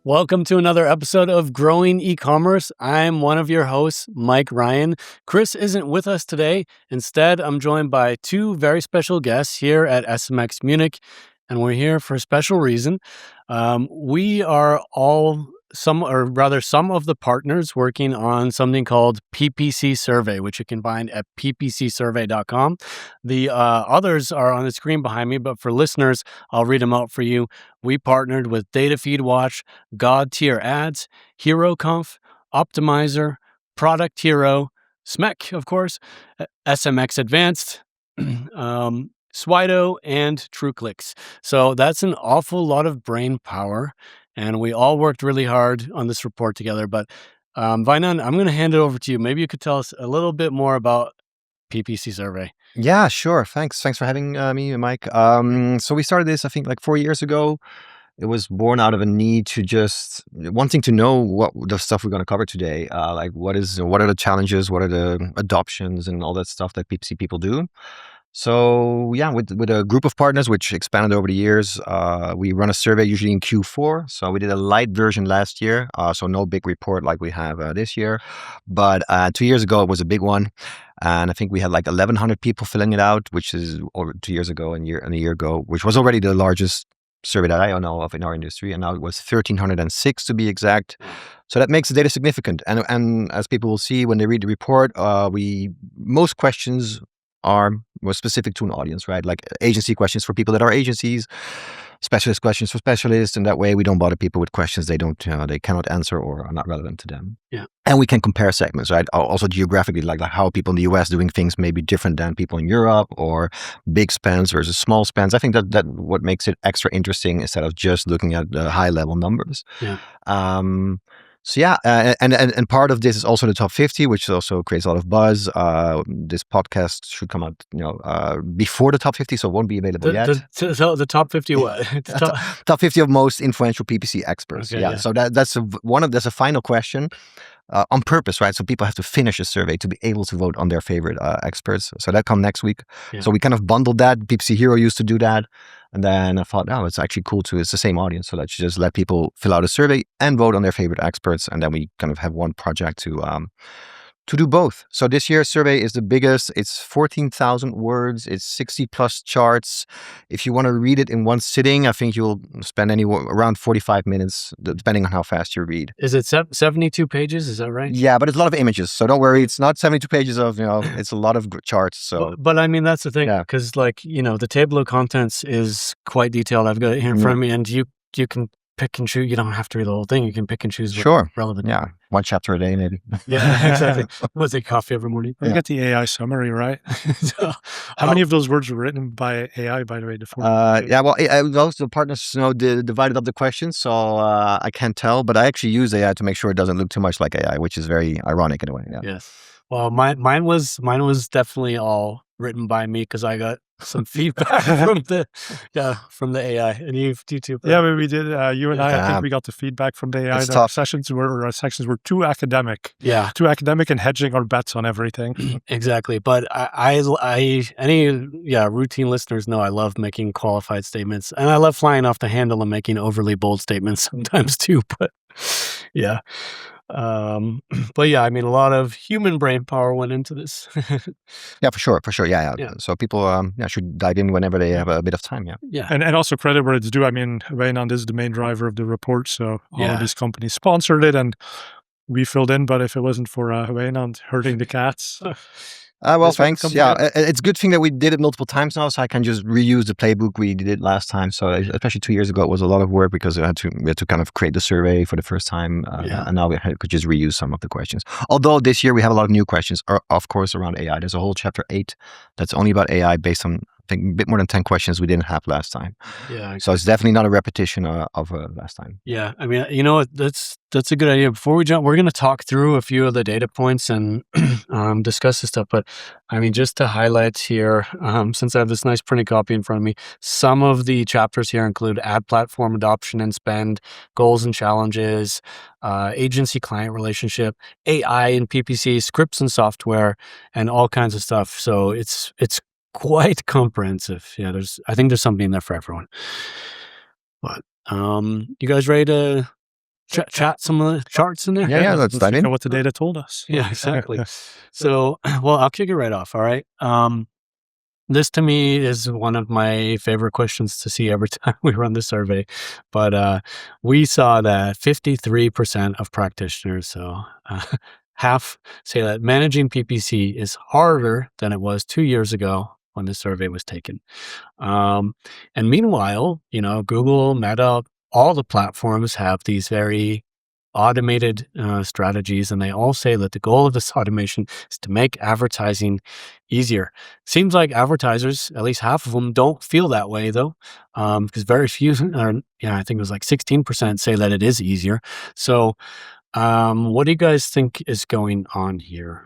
Welcome to another episode of Growing Ecommerce. I'm one of your hosts, Mike Ryan. Chris isn't with us today. Instead, I'm joined by two very special guests here at SMX Munich, and we're here for a special reason. We are some of the partners working on something called PPC Survey, which you can find at ppcsurvey.com. The others are on the screen behind me, but for listeners, I'll read them out for you. We partnered with Data Feed Watch, God Tier Ads, HeroConf, Optmyzr, Product Hero, SMEC, of course, SMX Advanced, Swido, and TrueClicks. So that's an awful lot of brain power, and we all worked really hard on this report together. But Wijnand, I'm going to hand it over to you. Maybe you could tell us a little bit more about PPC Survey. Yeah, sure. Thanks for having me, Mike. So we started this, I think, like 4 years ago. It was born out of a need to just wanting to know what the stuff we're going to cover today. What are the challenges, what are the adoptions, and all that stuff that PPC people do. So yeah, with a group of partners, which expanded over the years, we run a survey usually in Q4. So we did a light version last year, so no big report like we have this year. But 2 years ago, it was a big one. And I think we had like 1,100 people filling it out, which is over 2 years ago and a year ago, which was already the largest survey that I know of in our industry. And now it was 1,306 to be exact. So that makes the data significant. And as people will see when they read the report, most questions were specific to an audience, right? Like agency questions for people that are agencies, specialist questions for specialists, and that way we don't bother people with questions they cannot answer or are not relevant to them. Yeah. And we can compare segments, right? Also geographically, like how people in the US doing things may be different than people in Europe, or big spends versus small spends. I think that what makes it extra interesting instead of just looking at the high level numbers. Yeah. So yeah, and part of this is also the top 50, which also creates a lot of buzz. This podcast should come out, before the top 50, so it won't be available yet. The top 50 what? Top 50 of most influential PPC experts. Okay, yeah. So that's a final question. On purpose, right? So people have to finish a survey to be able to vote on their favorite experts. So that come next week. Yeah. So we kind of bundled that. PPC Hero used to do that. And then I thought, it's actually cool too. It's the same audience. So let's just let people fill out a survey and vote on their favorite experts. And then we kind of have one project to do both. So this year's survey is the biggest. It's 14,000 words. It's 60 plus charts. If you want to read it in one sitting, I think you'll spend anywhere around 45 minutes, depending on how fast you read. Is it 72 pages? Is that right? Yeah, but it's a lot of images. So don't worry. It's not 72 pages of, it's a lot of charts. So, but I mean, that's the thing, because the table of contents is quite detailed. I've got it here in front of me, and you can pick and choose. You don't have to read the whole thing. You can pick and choose what's relevant. Yeah. One chapter a day, maybe. Yeah, exactly. Was it coffee every morning? You get the AI summary, right? So, how many of those words were written by AI, by the way? Those the partners divided up the questions, so I can't tell, but I actually use AI to make sure it doesn't look too much like AI, which is very ironic in a way. Yeah. Yes. Well, mine was definitely all written by me because I got some feedback from the AI, and you too. Yeah, we did. You and I think we got the feedback from the AI. Our sections were too academic. Yeah, too academic and hedging our bets on everything. Exactly. But routine listeners know I love making qualified statements, and I love flying off the handle and making overly bold statements sometimes too. But yeah. But yeah, I mean, a lot of human brain power went into this. Yeah, for sure. Yeah. So people should dive in whenever they have a bit of time. Yeah. And also credit where it's due. I mean, Wijnand is the main driver of the report, so all of these companies sponsored it and we filled in. But if it wasn't for Wijnand herding the cats. Well, thanks. Yeah, it's a good thing that we did it multiple times now, so I can just reuse the playbook we did it last time. So especially 2 years ago, it was a lot of work because we had to kind of create the survey for the first time, and now we could just reuse some of the questions. Although this year we have a lot of new questions, of course, around AI. There's a whole chapter 8 that's only about AI based on, I think, a bit more than 10 questions we didn't have last time. Yeah. Exactly. So it's definitely not a repetition of last time. Yeah. I mean, that's a good idea. Before we jump, we're going to talk through a few of the data points and discuss this stuff. But I mean, just to highlight here, since I have this nice printed copy in front of me, some of the chapters here include ad platform adoption and spend, goals and challenges, agency client relationship, AI and PPC, scripts and software, and all kinds of stuff. So it's quite comprehensive. Yeah, I think there's something in there for everyone. But you guys ready to chat some of the charts in there? Yeah, let's dive in. What the data told us. Yeah, exactly. So, well, I'll kick it right off. All right. This to me is one of my favorite questions to see every time we run the survey. But we saw that 53% of practitioners, so half, say that managing PPC is harder than it was 2 years ago when the survey was taken. And meanwhile, Google, Meta, all the platforms have these very automated strategies, and they all say that the goal of this automation is to make advertising easier. Seems like advertisers, at least half of them, don't feel that way though, because very few, I think it was like 16% say that it is easier. So, what do you guys think is going on here?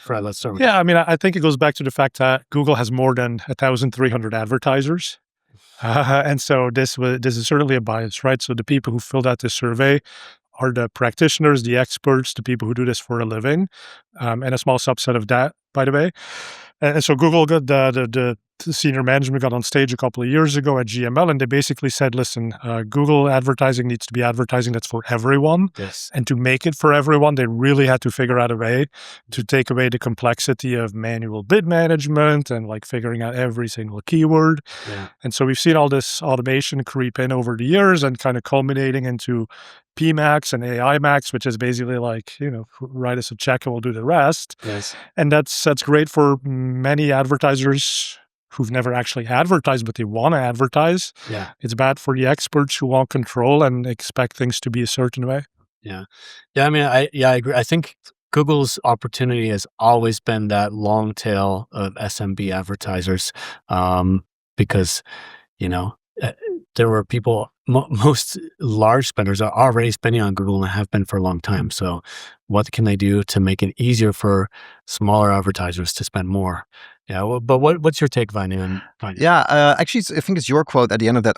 Fred, let's start with Yeah, I mean, I think it goes back to the fact that Google has more than 1,300 advertisers. And so this is certainly a bias, right? So the people who filled out this survey are the practitioners, the experts, the people who do this for a living, and a small subset of that, by the way. And so Google got the senior management got on stage a couple of years ago at GML, and they basically said, listen, Google advertising needs to be advertising that's for everyone. Yes. And to make it for everyone, they really had to figure out a way to take away the complexity of manual bid management and like figuring out every single keyword. Yeah. And so we've seen all this automation creep in over the years and kind of culminating into PMax and AI Max, which is basically like, write us a check and we'll do the rest. Yes. And that's great for many advertisers who've never actually advertised, but they want to advertise. Yeah. It's bad for the experts who want control and expect things to be a certain way. Yeah. Yeah. I mean, I agree. I think Google's opportunity has always been that long tail of SMB advertisers, because, there were people, most large spenders are already spending on Google and have been for a long time. So what can they do to make it easier for smaller advertisers to spend more? Yeah. Well, but what's your take, Wijnand? Yeah, actually, I think it's your quote at the end of that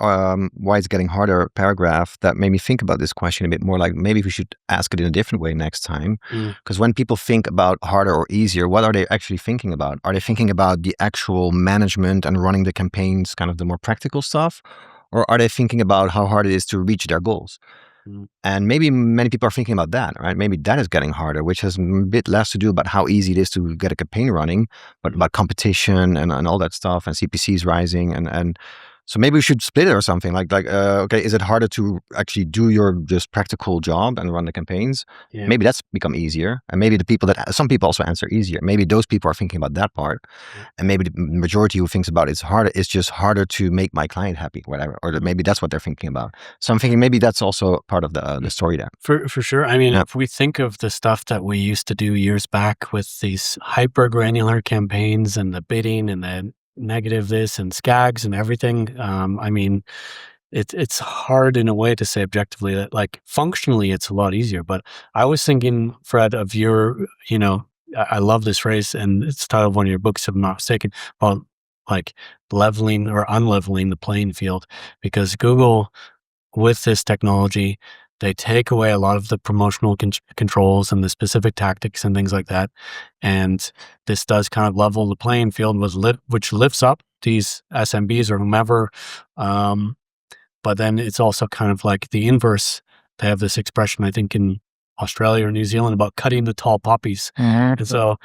why it's getting harder paragraph that made me think about this question a bit more. Like maybe we should ask it in a different way next time. Because when people think about harder or easier, what are they actually thinking about? Are they thinking about the actual management and running the campaigns, kind of the more practical stuff? Or are they thinking about how hard it is to reach their goals? And maybe many people are thinking about that, right? Maybe that is getting harder, which has a bit less to do about how easy it is to get a campaign running, but about competition and all that stuff, and CPCs rising. And so maybe we should split it or something like, okay, is it harder to actually do your just practical job and run the campaigns? Yeah. Maybe that's become easier. And maybe the people some people also answer easier. Maybe those people are thinking about that part. And maybe the majority who thinks about it's just harder to make my client happy, whatever. Or maybe that's what they're thinking about. So I'm thinking maybe that's also part of the story there. For sure. I mean, if we think of the stuff that we used to do years back with these hyper granular campaigns and the bidding and the negative this and SCAGs and everything, I mean, it's hard in a way to say objectively that like functionally it's a lot easier. But I was thinking, Fred, of your, I love this phrase, and it's the title of one of your books, if I'm not mistaken, about like leveling or unleveling the playing field, because Google, with this technology, they take away a lot of the promotional controls and the specific tactics and things like that. And this does kind of level the playing field, which lifts up these SMBs or whomever. But then it's also kind of like the inverse. They have this expression, I think, in Australia or New Zealand about cutting the tall poppies. And so,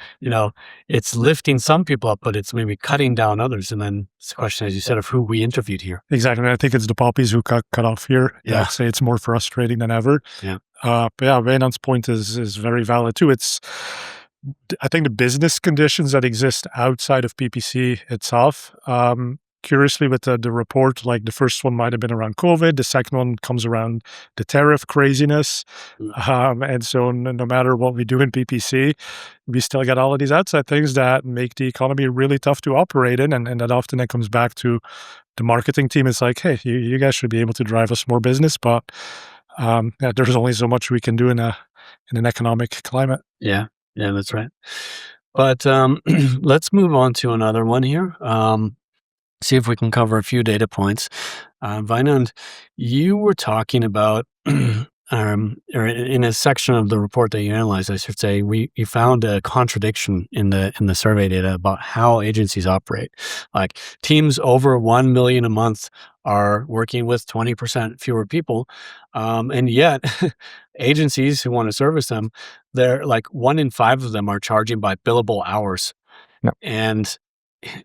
it's lifting some people up, but it's maybe cutting down others. And then it's a question, as you said, of who we interviewed here. Exactly. I think it's the poppies who cut off here. Yeah. I'd say it's more frustrating than ever. Yeah. But yeah, Wijnand's point is very valid too. I think the business conditions that exist outside of PPC itself, curiously with the report, like the first one might have been around COVID, the second one comes around the tariff craziness. And so no matter what we do in PPC, we still get all of these outside things that make the economy really tough to operate in. And that often comes back to the marketing team. It's like, hey, you guys should be able to drive us more business, but there's only so much we can do in an economic climate. Yeah, that's right. But let's move on to another one here. See if we can cover a few data points. Wijnand, you were talking about or in a section of the report that you analyzed, I should say, you found a contradiction in the survey data about how agencies operate. Like teams over 1 million a month are working with 20% fewer people, and yet agencies who want to service them, they're like 1 in 5 of them are charging by billable hours, Yep. and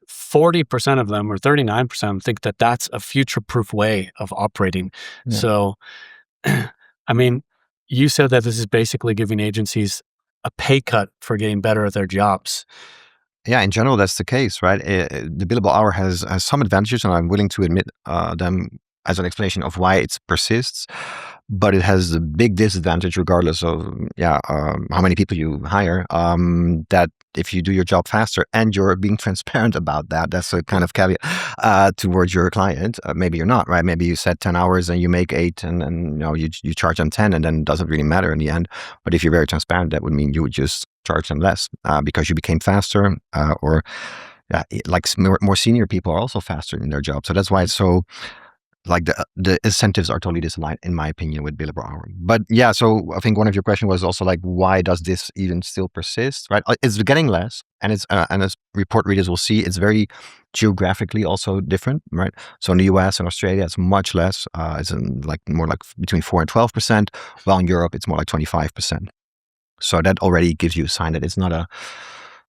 40% of them, or 39%, think that that's a future-proof way of operating. Yeah. So, I mean, you said that this is basically giving agencies a pay cut for getting better at their jobs. Yeah, in general, that's the case, right? The billable hour has some advantages, and I'm willing to admit them as an explanation of why it persists. But it has a big disadvantage, regardless of how many people you hire. That if you do your job faster and you're being transparent about that, that's a kind of caveat towards your client. Maybe you're not, right? Maybe you set 10 hours and you make 8, and you charge them 10, and then it doesn't really matter in the end. But if you're very transparent, that would mean you would just charge them less because you became faster, or like more senior people are also faster in their job. So that's why it's so, like, the incentives are totally disaligned, in my opinion, with billable hour. But yeah, so I think one of your questions was also like, why does this even still persist, right? It's getting less, and and as report readers will see, it's very geographically also different, right? So in the US and Australia, it's much less. It's more like between 4 and 12%, while in Europe, it's more like 25%. So that already gives you a sign that it's not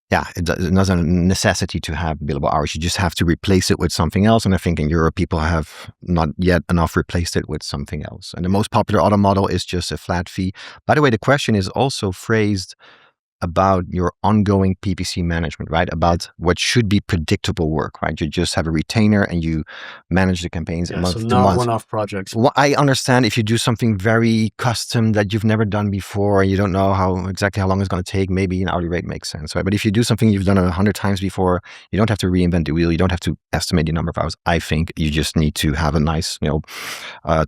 it's not a necessity to have billable hours. You just have to replace it with something else. And I think in Europe, people have not yet enough replaced it with something else. And the most popular other model is just a flat fee. By the way, the question is also phrased about your ongoing PPC management, right? About what should be predictable work, right? You just have a retainer and you manage the campaigns month so to not month. one-off projects. Well, I understand if you do something very custom that you've never done before, and you don't know exactly how long it's going to take, maybe an hourly rate makes sense, right? But if you do something you've done 100 times before, you don't have to reinvent the wheel. You don't have to estimate the number of hours. I think you just need to have a nice,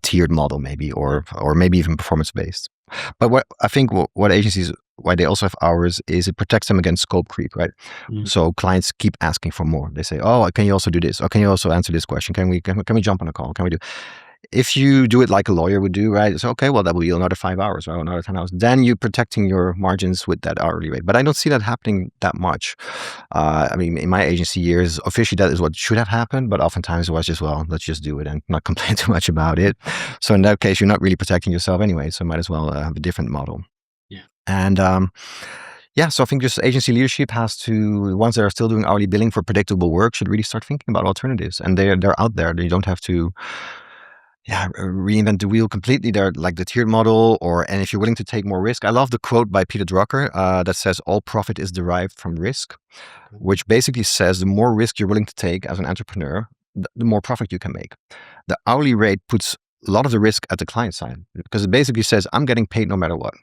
tiered model, maybe, or maybe even performance-based. But what agencies, why they also have hours, is it protects them against scope creep, right? So clients keep asking for more. They say, "Oh, can you also do this? Or can you also answer this question? Can we jump on a call? Can we do?" If you do it like a lawyer would do, right? So, okay, well, that will be another 5 hours, or another 10 hours. Then you're protecting your margins with that hourly rate. But I don't see that happening that much. I mean, in my agency years, officially that is what should have happened. But oftentimes it was just, well, let's just do it and not complain too much about it. So in that case, you're not really protecting yourself anyway. So might as well have a different model. Yeah. And so I think just agency leadership has to, ones that are still doing hourly billing for predictable work, should really start thinking about alternatives. And they're out there. They don't have to reinvent the wheel completely. They're like the tiered model, and if you're willing to take more risk. I love the quote by Peter Drucker that says, "All profit is derived from risk," which basically says the more risk you're willing to take as an entrepreneur, the more profit you can make. The hourly rate puts a lot of the risk at the client side, because it basically says, I'm getting paid no matter what.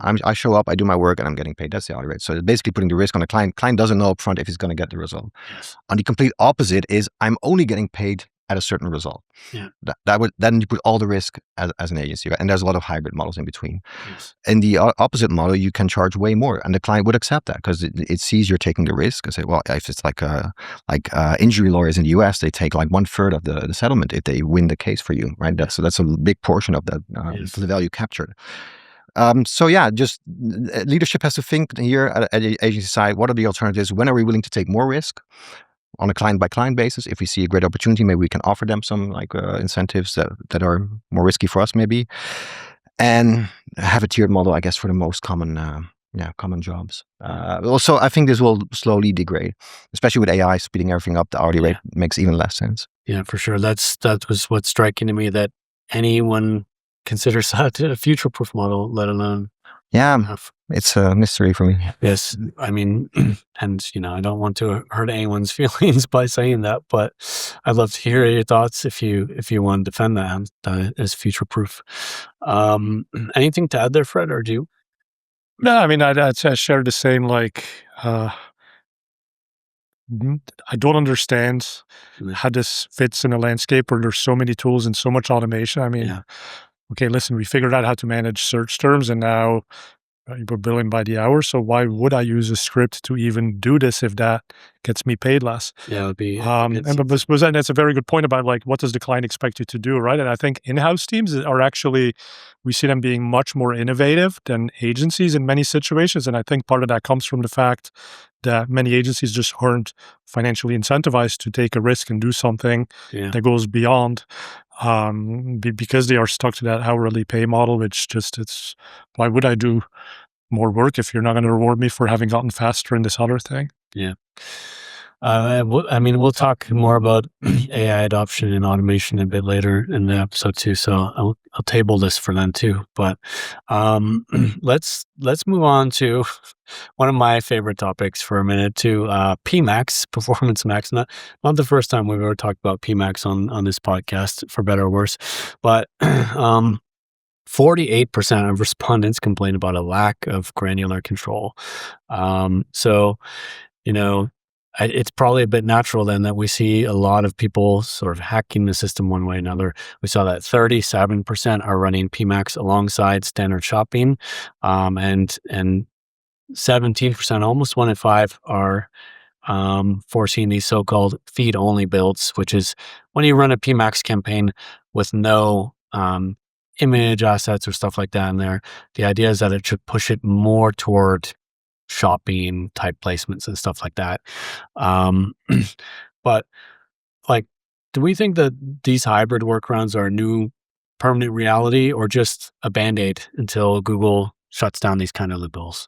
I show up, I do my work, and I'm getting paid. That's the hourly rate. So it's basically putting the risk on the client. Client doesn't know upfront if he's going to get the result. Yes. On the complete opposite is, I'm only getting paid at a certain result. Yeah. Then you put all the risk as an agency, right? And there's a lot of hybrid models in between. Yes. In the opposite model, you can charge way more, and the client would accept that because it sees you're taking the risk and say, well, if it's like injury lawyers in the US, they take like 1/3 of the settlement if they win the case for you, right? That's a big portion of that the value captured. Just leadership has to think here at the agency side. What are the alternatives? When are we willing to take more risk? On a client-by-client basis, if we see a great opportunity, maybe we can offer them some incentives that are more risky for us, maybe, and have a tiered model, I guess, for the most common jobs. Also, I think this will slowly degrade, especially with AI speeding everything up. The hourly rate makes even less sense. Yeah, for sure. That was what's striking to me, that anyone considers that a future-proof model, let alone. Yeah, it's a mystery for me. Yes, I mean, and I don't want to hurt anyone's feelings by saying that, but I'd love to hear your thoughts if you want to defend that as future-proof. Anything to add there, Fred, or do you? No, I mean, I'd share the same. I don't understand how this fits in a landscape where there's so many tools and so much automation. I mean, okay, listen, we figured out how to manage search terms, and now We're billing by the hour. So why would I use a script to even do this if that gets me paid less? Yeah, it would be. And that's a very good point about like, what does the client expect you to do, right? And I think in-house teams are actually, we see them being much more innovative than agencies in many situations. And I think part of that comes from the fact that many agencies just aren't financially incentivized to take a risk and do something that goes beyond, because they are stuck to that hourly pay model, which just, why would I do more work if you're not going to reward me for having gotten faster in this other thing? Yeah. I mean, we'll talk more about AI adoption and automation a bit later in the episode too. So I'll table this for then too. But let's move on to one of my favorite topics for a minute to PMax, Performance Max. Not the first time we've ever talked about PMax on this podcast, for better or worse. But 48% of respondents complain about a lack of granular control. So, it's probably a bit natural then that we see a lot of people sort of hacking the system one way or another. We saw that 37% are running PMax alongside standard shopping, and 17%, almost 1 in 5, are foreseeing these so-called feed-only builds, which is when you run a PMax campaign with no image assets or stuff like that in there. The idea is that it should push it more toward shopping type placements and stuff like that. But like, do we think that these hybrid workarounds are a new permanent reality or just a band-aid until Google shuts down these kind of loopholes?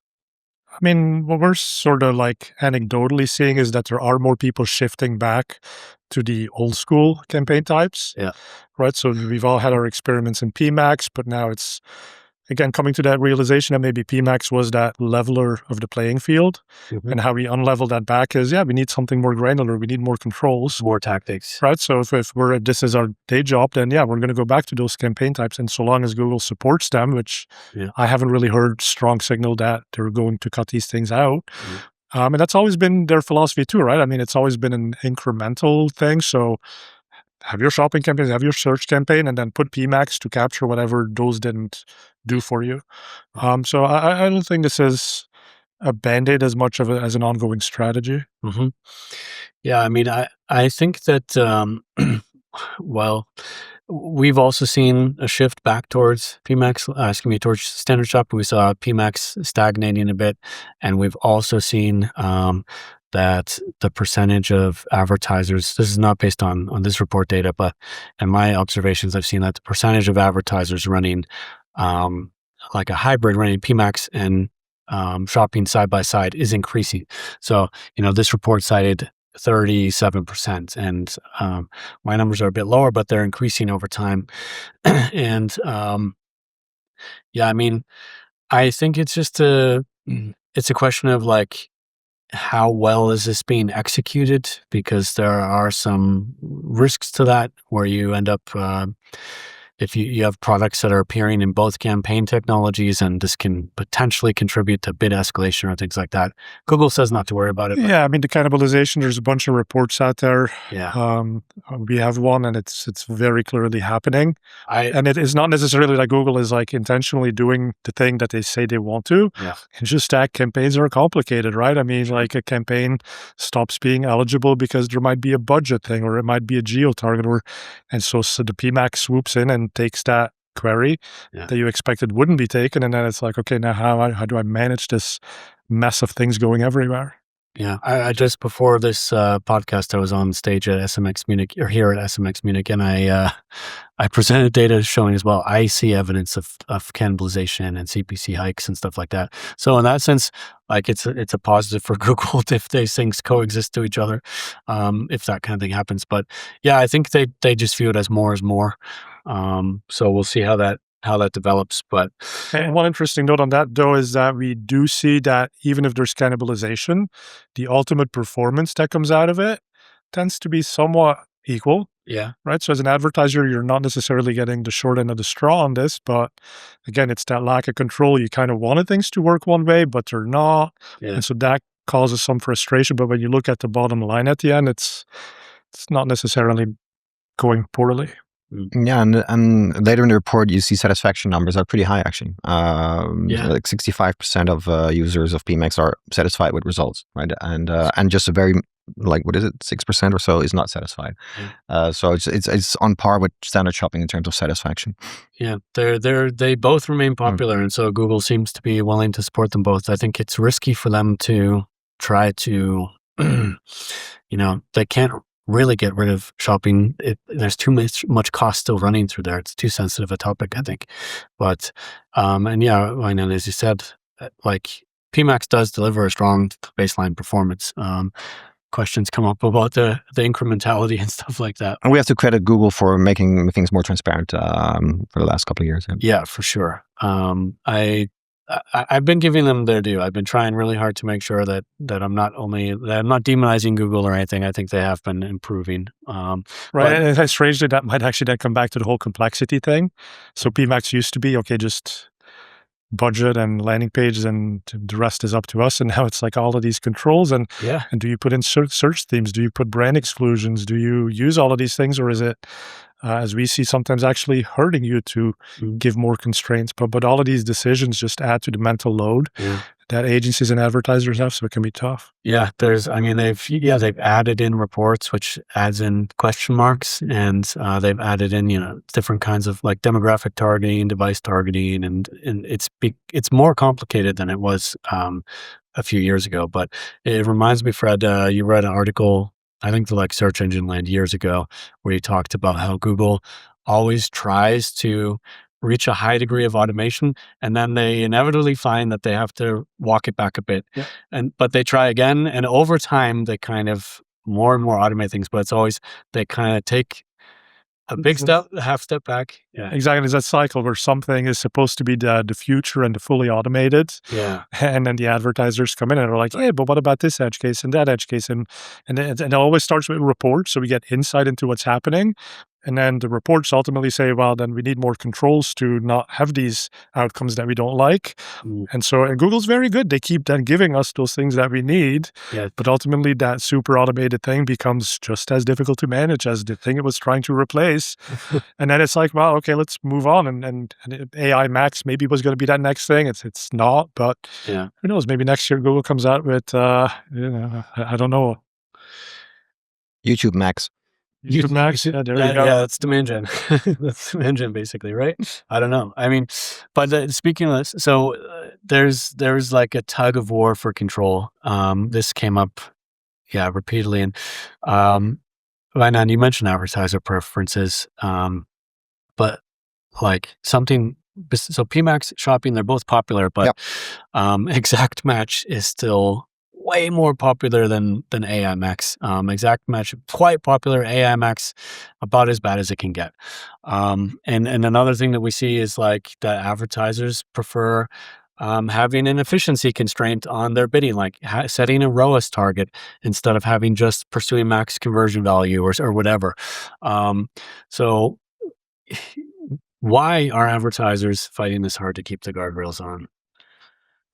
I mean, what we're sort of like anecdotally seeing is that there are more people shifting back to the old school campaign types. Yeah. Right. So we've all had our experiments in PMax, but now it's, again, coming to that realization that maybe PMax was that leveler of the playing field. Mm-hmm. And how we unlevel that back is, we need something more granular. We need more controls. More tactics. Right. So if this is our day job, then we're going to go back to those campaign types. And so long as Google supports them, which I haven't really heard strong signal that they're going to cut these things out. Mm-hmm. And that's always been their philosophy too, right? I mean, it's always been an incremental thing. So have your shopping campaigns, have your search campaign, and then put PMax to capture whatever those didn't do for you. So I don't think this is a band-aid as much as an ongoing strategy. Mm-hmm. Yeah, I mean, I think that, well, we've also seen a shift back towards PMax, towards standard shopping. We saw PMax stagnating a bit, and we've also seen that the percentage of advertisers, this is not based on this report data, but in my observations, I've seen that the percentage of advertisers running like a hybrid, running PMax and shopping side by side, is increasing. So, this report cited 37%, and my numbers are a bit lower, but they're increasing over time. And I mean, I think it's just it's a question of like, how well is this being executed? Because there are some risks to that where you end up, if you have products that are appearing in both campaign technologies, and this can potentially contribute to bid escalation or things like that. Google says not to worry about it. Yeah, I mean, the cannibalization, there's a bunch of reports out there. Yeah. We have one, and it's very clearly happening. And it is not necessarily like Google is like intentionally doing the thing that they say they want to. Yeah. It's just that campaigns are complicated, right? I mean, like a campaign stops being eligible because there might be a budget thing, or it might be a geo target, and so the PMax swoops in and takes that query that you expected wouldn't be taken, and then it's like, okay, now how do I manage this mess of things going everywhere? Yeah, I just before this podcast, I was on stage at SMX Munich, or here at SMX Munich, and I presented data showing as well. I see evidence of cannibalization and CPC hikes and stuff like that. So in that sense, like it's a positive for Google if these things coexist to each other, if that kind of thing happens. But yeah, I think they just view it as more is more. So we'll see how that develops. But and one interesting note on that, though, is that we do see that even if there's cannibalization, the ultimate performance that comes out of it tends to be somewhat equal. Yeah. Right. So as an advertiser, you're not necessarily getting the short end of the straw on this, but again, it's that lack of control. You kind of wanted things to work one way, but they're not. Yeah. And so that causes some frustration. But when you look at the bottom line at the end, it's not necessarily going poorly. Yeah, and later in the report, you see satisfaction numbers are pretty high, actually. Like 65% of users of PMax are satisfied with results, right? And just a very, like, what is it, 6% or so is not satisfied. So it's on par with standard shopping in terms of satisfaction. Yeah, they both remain popular, and so Google seems to be willing to support them both. I think it's risky for them to try to, they can't really get rid of shopping. There's too much cost still running through there. It's too sensitive a topic, I think. But and yeah, Wijnand, as you said, like PMax does deliver a strong baseline performance. Questions come up about the incrementality and stuff like that. And we have to credit Google for making things more transparent for the last couple of years. Yeah, for sure. I've been giving them their due. I've been trying really hard to make sure that I'm not demonizing Google or anything. I think they have been improving. Right, and strangely, that might actually then come back to the whole complexity thing. So PMax used to be, okay, just budget and landing pages, and the rest is up to us. And now it's like all of these controls, and do you put in search themes? Do you put brand exclusions? Do you use all of these things, or is it, as we see, sometimes actually hurting you to give more constraints? But all of these decisions just add to the mental load that agencies and advertisers have, so it can be tough. Yeah, they've added in reports, which adds in question marks, and they've added in different kinds of like demographic targeting, device targeting, and it's more complicated than it was a few years ago. But it reminds me, Fred, you read an article, I think, the like Search Engine Land years ago, where you talked about how Google always tries to reach a high degree of automation, and then they inevitably find that they have to walk it back a bit. But they try again, and over time they kind of more and more automate things, but it's always they kind of take a big step, a half step back. Yeah, exactly. It's that cycle where something is supposed to be the future and the fully automated. Yeah, and then the advertisers come in and are like, "Hey, but what about this edge case and that edge case?" And it always starts with reports, so we get insight into what's happening. And then the reports ultimately say, well, then we need more controls to not have these outcomes that we don't like. And Google's very good. They keep then giving us those things that we need. But ultimately, that super automated thing becomes just as difficult to manage as the thing it was trying to replace. And then it's like, well, okay, let's move on. And AI Max maybe was going to be that next thing. It's not, but who knows? Maybe next year Google comes out with, I don't know. YouTube Max. YouTube Max, there you go. Yeah, that's demand gen. That's demand gen, basically, right? I don't know. I mean, but speaking of this, so there's like a tug of war for control. This came up, repeatedly, and Wijnand, you mentioned advertiser preferences, but like something. So PMax, shopping, they're both popular, but exact match is still way more popular than AI Max. Exact match, quite popular. AI Max, about as bad as it can get. And another thing that we see is like that advertisers prefer having an efficiency constraint on their bidding, like setting a ROAS target instead of having just pursuing max conversion value or whatever. So why are advertisers fighting this hard to keep the guardrails on?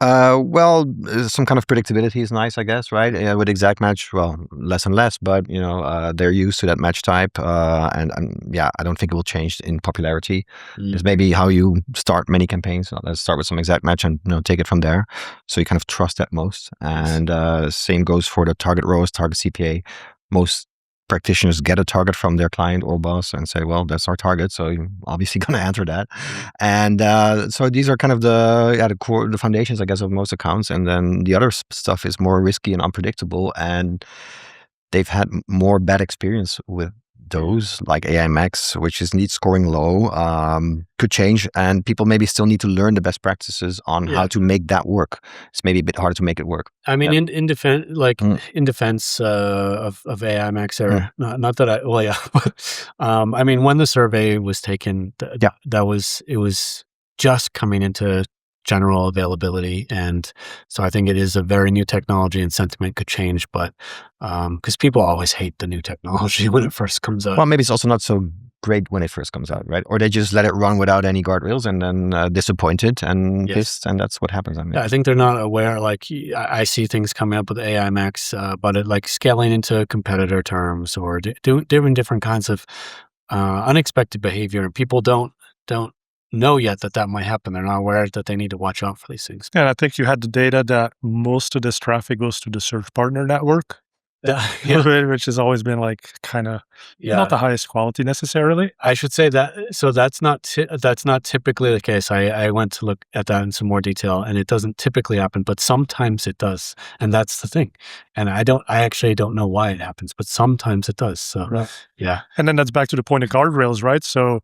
Well, some kind of predictability is nice, I guess, right? With exact match, well, less and less, but they're used to that match type, and I don't think it will change in popularity. It's maybe how you start many campaigns. Let's start with some exact match and take it from there. So you kind of trust that most, and same goes for the target ROAS, target CPA. Most practitioners get a target from their client or boss and say, well, that's our target, so you're obviously going to answer that. And so these are kind of the core, the foundations, I guess, of most accounts. And then the other stuff is more risky and unpredictable, and they've had more bad experience with those, like AI Max, which is needs scoring low, could change, and people maybe still need to learn the best practices on how to make that work. It's maybe a bit harder to make it work. I mean, in defense, in defense of AI Max, not that but I mean, when the survey was taken, it was just coming into general availability, and so I think it is a very new technology, and sentiment could change, but because people always hate the new technology when it first comes out. Well, maybe it's also not so great when it first comes out, right? Or they just let it run without any guardrails, and then disappointed and pissed, and that's what happens. I mean, I think they're not aware. Like I see things coming up with AI Max, but it like scaling into competitor terms or doing different kinds of unexpected behavior, and people don't know yet that might happen. They're not aware that they need to watch out for these things. And I think you had the data that most of this traffic goes to the search partner network, which has always been like kind of not the highest quality necessarily. I should say that. So that's not typically the case. I went to look at that in some more detail, and it doesn't typically happen, but sometimes it does, and that's the thing. And I actually don't know why it happens, but sometimes it does. So yeah. And then that's back to the point of guardrails, right? So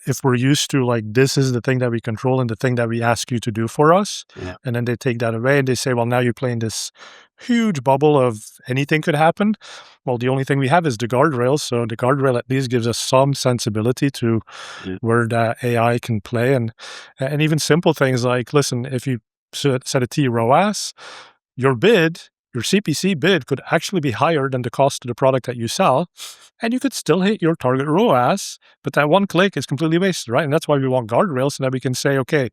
if we're used to like, this is the thing that we control and the thing that we ask you to do for us, and then they take that away and they say, well, now you're playing this huge bubble of anything could happen. Well, the only thing we have is the guardrails. So the guardrail at least gives us some sensibility to where the AI can play. And even simple things like, listen, if you set a T ROAS, your CPC bid could actually be higher than the cost of the product that you sell, and you could still hit your target ROAS, but that one click is completely wasted, right? And that's why we want guardrails, so that we can say, okay,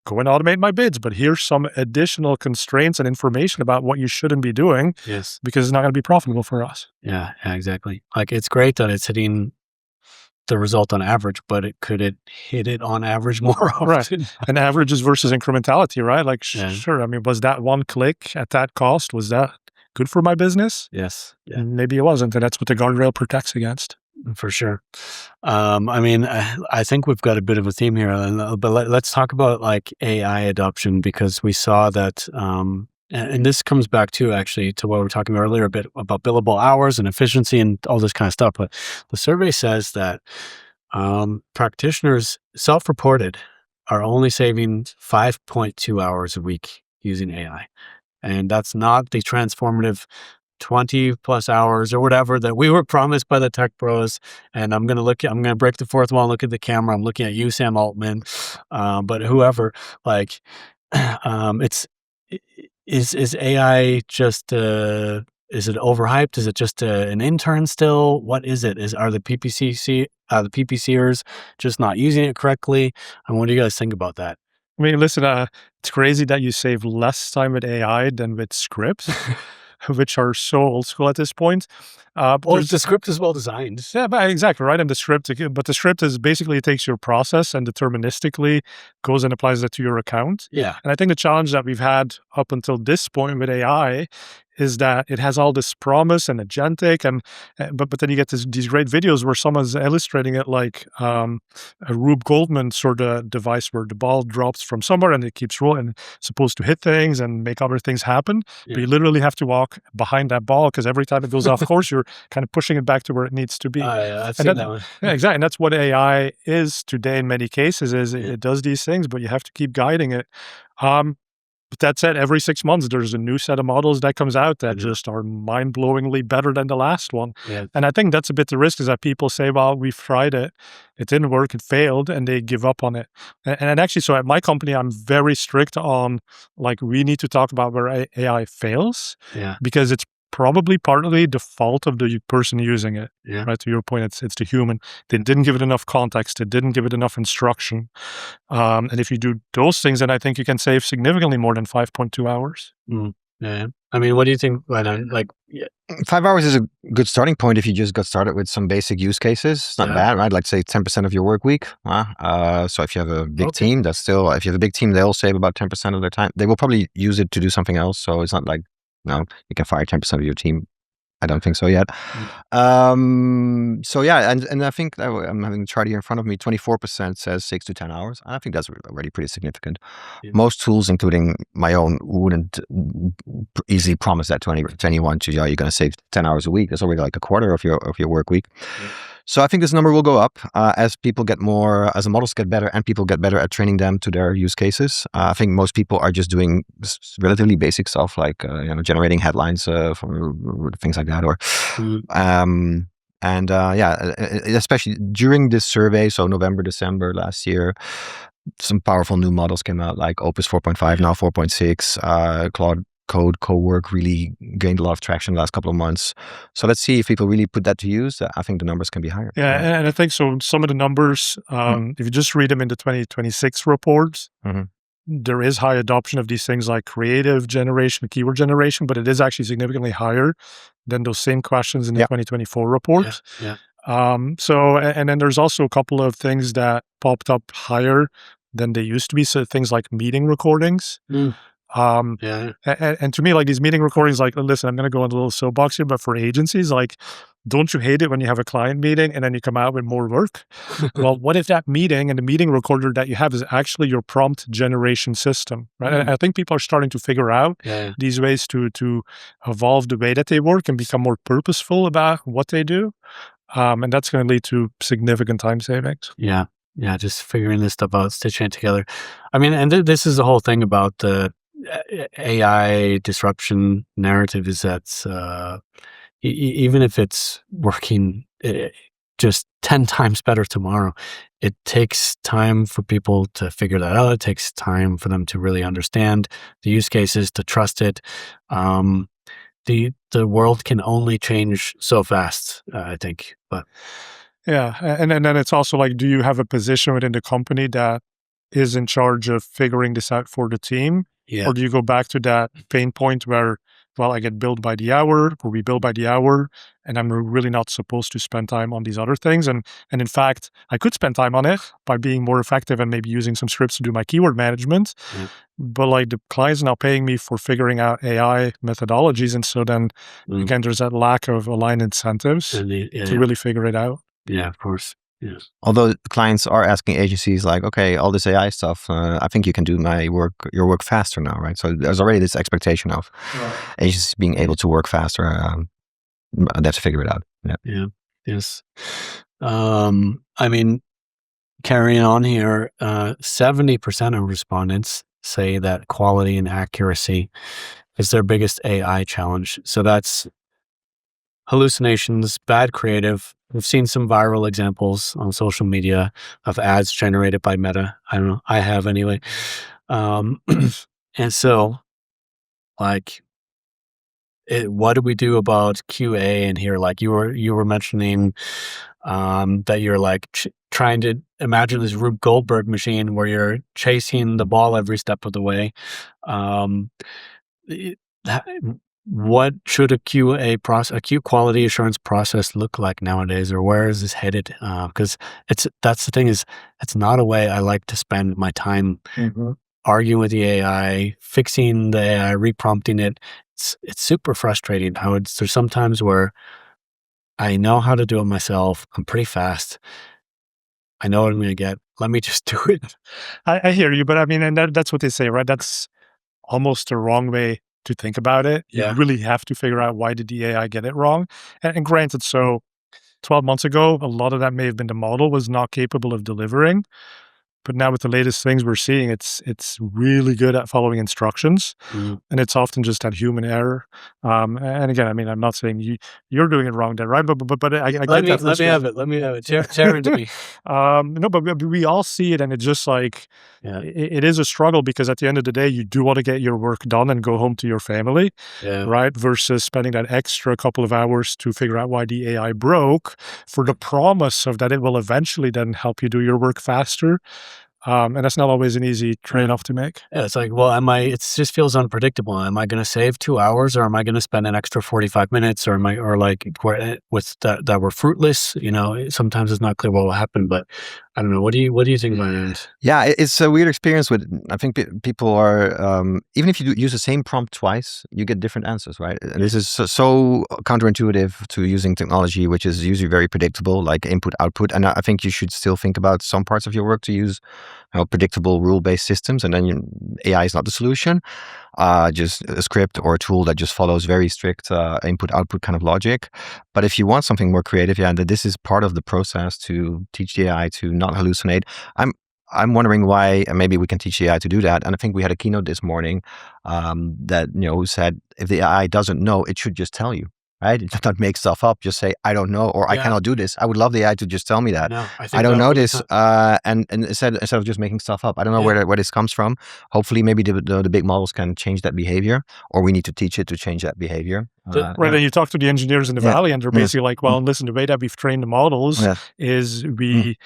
go and automate my bids, but here's some additional constraints and information about what you shouldn't be doing, because it's not going to be profitable for us. Yeah, exactly. Like, it's great that it's hitting the result on average, but could it hit it on average more often? Right. And averages versus incrementality, right? Like, sure. I mean, was that one click at that cost, was that good for my business? Yes. Yeah. Maybe it wasn't, and that's what the guardrail protects against. For sure. I mean, I think we've got a bit of a theme here, but let's talk about like AI adoption, because we saw that, and this comes back to actually to what we were talking about earlier, a bit about billable hours and efficiency and all this kind of stuff. But the survey says that practitioners, self-reported, are only saving 5.2 hours a week using AI. And that's not the transformative 20 plus hours or whatever that we were promised by the tech bros. And I'm going to break the fourth wall and look at the camera. I'm looking at you, Sam Altman, but whoever, like, is AI just, is it overhyped? Is it just an intern still? What is it? Are the PPCers just not using it correctly? And what do you guys think about that? I mean, listen, it's crazy that you save less time with AI than with scripts, which are so old school at this point. Well, the script is well designed. Yeah, but exactly, right? And the script is basically, it takes your process and deterministically goes and applies that to your account. Yeah. And I think the challenge that we've had up until this point with AI is that it has all this promise and agentic, but then you get these great videos where someone's illustrating it like a Rube Goldman sort of device where the ball drops from somewhere and it keeps rolling. It's supposed to hit things and make other things happen, but you literally have to walk behind that ball, because every time it goes off course, you're kind of pushing it back to where it needs to be. I've seen that one. Yeah, exactly. And that's what AI is today in many cases, is it does these things, but you have to keep guiding it. But that said, every 6 months, there's a new set of models that comes out that just are mind-blowingly better than the last one. Yeah. And I think that's a bit the risk, is that people say, well, we've tried it, it didn't work, it failed, and they give up on it. And actually, so at my company, I'm very strict on, like, we need to talk about where AI fails, because it's probably partly the fault of the person using it. Yeah. Right. To your point, it's the human. They didn't give it enough context. They didn't give it enough instruction. And if you do those things, then I think you can save significantly more than 5.2 hours. Yeah. I mean, what do you think? Like, 5 hours is a good starting point if you just got started with some basic use cases. It's not bad, right? Like, say 10% of your work week. So if you have a big team, that's still, if you have a big team, they'll save about 10% of their time. They will probably use it to do something else. So it's not like, no, you can fire 10% of your team. I don't think so yet. So yeah, and I think I'm having a chart here in front of me. 24% says 6 to 10 hours. I think that's already pretty significant. Yeah. Most tools, including my own, wouldn't easily promise that to anyone. You're going to save 10 hours a week. That's already like a quarter of your work week. Yeah. So I think this number will go up as people get more, as the models get better, and people get better at training them to their use cases. I think most people are just doing relatively basic stuff, like generating headlines for things like that, or especially during this survey, so November, December last year, some powerful new models came out, like Opus 4.5, now 4.6, Claude Code co-work really gained a lot of traction the last couple of months. So let's see if people really put that to use. I think the numbers can be higher. Yeah, and I think so. Some of the numbers, if you just read them in the 2026 reports, there is high adoption of these things like creative generation, keyword generation, but it is actually significantly higher than those same questions in the 2024 report. And then there's also a couple of things that popped up higher than they used to be. So things like meeting recordings. Yeah. And to me, like these meeting recordings, like, listen, I'm going to go on a little soapbox here, but for agencies, like, don't you hate it when you have a client meeting and then you come out with more work? Well, what if that meeting and the meeting recorder that you have is actually your prompt generation system, right? And I think people are starting to figure out these ways to evolve the way that they work and become more purposeful about what they do. And that's going to lead to significant time savings. Yeah. Yeah. Just figuring this stuff out, stitching it together. I mean, and this is the whole thing about the AI disruption narrative is that even if it's working just 10 times better tomorrow, it takes time for people to figure that out. It takes time for them to really understand the use cases, to trust it. The world can only change so fast, I think. But yeah, and then it's also like, do you have a position within the company that is in charge of figuring this out for the team? Yeah. Or do you go back to that pain point where, well, I get billed by the hour, or we bill by the hour, and I'm really not supposed to spend time on these other things? And in fact, I could spend time on it by being more effective and maybe using some scripts to do my keyword management. Yeah. But like the client's now paying me for figuring out AI methodologies. And so then again, there's that lack of aligned incentives to really figure it out. Yeah, of course. Yes. Although clients are asking agencies like, okay, all this AI stuff, I think you can do your work faster now, right? So there's already this expectation of agencies being able to work faster. They have to figure it out. Yeah. Yeah. Yes. I mean, carrying on here, 70% of respondents say that quality and accuracy is their biggest AI challenge. So that's hallucinations, bad creative. We've seen some viral examples on social media of ads generated by Meta. I don't know. I have anyway. And so, like, what do we do about QA in here? Like you were mentioning that you're like trying to imagine this Rube Goldberg machine where you're chasing the ball every step of the way. What should a QA process, a Q quality assurance process look like nowadays, or where is this headed? Because that's the thing is, it's not a way I like to spend my time arguing with the AI, fixing the AI, reprompting it. It's super frustrating how there's some times where I know how to do it myself. I'm pretty fast. I know what I'm going to get. Let me just do it. I hear you, but I mean, and that's what they say, right? That's almost the wrong way to think about it. Yeah. You really have to figure out, why did the AI get it wrong? And granted, so 12 months ago, a lot of that may have been the model was not capable of delivering. But now with the latest things we're seeing, it's really good at following instructions, and it's often just that human error. And again, I mean, I'm not saying you're doing it wrong there, right? But I get that. Let me have it. Let me have it. Tear into me. No, but we all see it, and it's just like it is a struggle, because at the end of the day, you do want to get your work done and go home to your family, right? Versus spending that extra couple of hours to figure out why the AI broke, for the promise of that it will eventually then help you do your work faster. And that's not always an easy trade-off to make. Yeah, it's like, well, it just feels unpredictable. Am I going to save 2 hours, or am I going to spend an extra 45 minutes, or with that were fruitless? You know, sometimes it's not clear what will happen, but I don't know. What do you think about it? Yeah, it's a weird experience with, I think people are, even if you use the same prompt twice, you get different answers, right? And this is so counterintuitive to using technology, which is usually very predictable, like input, output. And I think you should still think about some parts of your work to use predictable rule-based systems, and then AI is not the solution. Just a script or a tool that just follows very strict input-output kind of logic. But if you want something more creative, that this is part of the process to teach the AI to not hallucinate. I'm wondering why, and maybe we can teach the AI to do that. And I think we had a keynote this morning that said if the AI doesn't know, it should just tell you. Right? Not make stuff up. Just say, I don't know, or I cannot do this. I would love the AI to just tell me that. No, I don't know this. And instead of just making stuff up, I don't know where this comes from. Hopefully, maybe the big models can change that behavior, or we need to teach it to change that behavior. Right, and you talk to the engineers in the Valley, and they're basically like, well, listen, the way that we've trained the models is we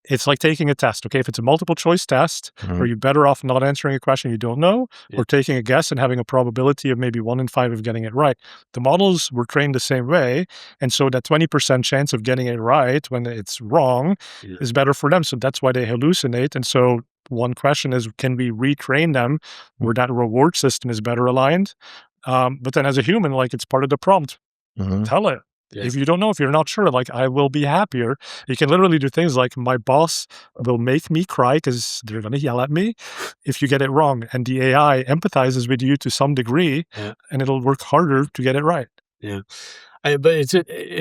it's like taking a test. Okay, if it's a multiple choice test, are you better off not answering a question you don't know, or taking a guess and having a probability of maybe 1 in 5 of getting it right? The models were trained the same way, and so that 20% chance of getting it right when it's wrong is better for them. So that's why they hallucinate. And so one question is, can we retrain them where that reward system is better aligned? But then as a human, like, it's part of the prompt. Tell it. If you don't know, if you're not sure, like, I will be happier. You can literally do things like, my boss will make me cry because they're going to yell at me if you get it wrong. And the AI empathizes with you to some degree, and it'll work harder to get it right. Yeah. But it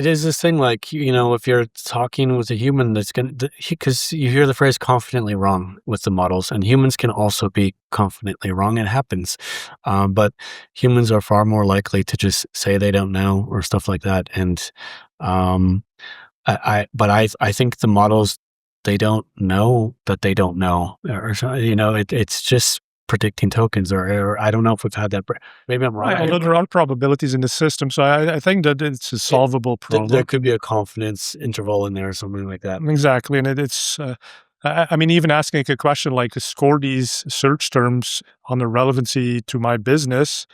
is this thing, like, if you're talking with a human, that's because you hear the phrase confidently wrong with the models, and humans can also be confidently wrong. It happens. But humans are far more likely to just say they don't know or stuff like that. And I think the models, they don't know that they don't know, or it's just predicting tokens, or I don't know if we've had that. Maybe I'm wrong. Although there are probabilities in the system, so I think that it's a solvable problem. There could be a confidence interval in there or something like that. Exactly, and it's. I mean, even asking a question like, score these search terms on the relevancy to my business.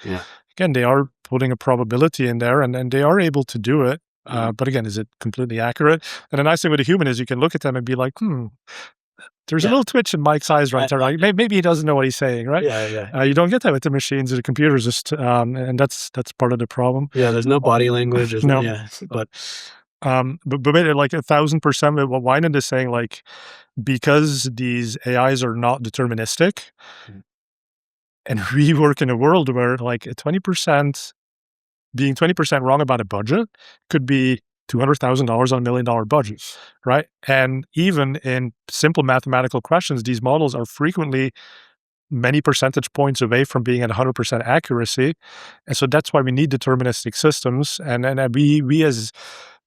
Again, they are putting a probability in there, and they are able to do it. But again, is it completely accurate? And the nice thing with a human is you can look at them and be like, there's a little twitch in Mike's eyes right there. Like, maybe he doesn't know what he's saying, right? You don't get that with the machines or the computers, and that's part of the problem. There's no body language. No. But like 1,000% what Wijnand is saying, like, because these AIs are not deterministic, and we work in a world where, like, 20%, being 20% wrong about a budget could be $200,000 on $1 million budget, right? And even in simple mathematical questions, these models are frequently many percentage points away from being at 100% accuracy. And so that's why we need deterministic systems. And we as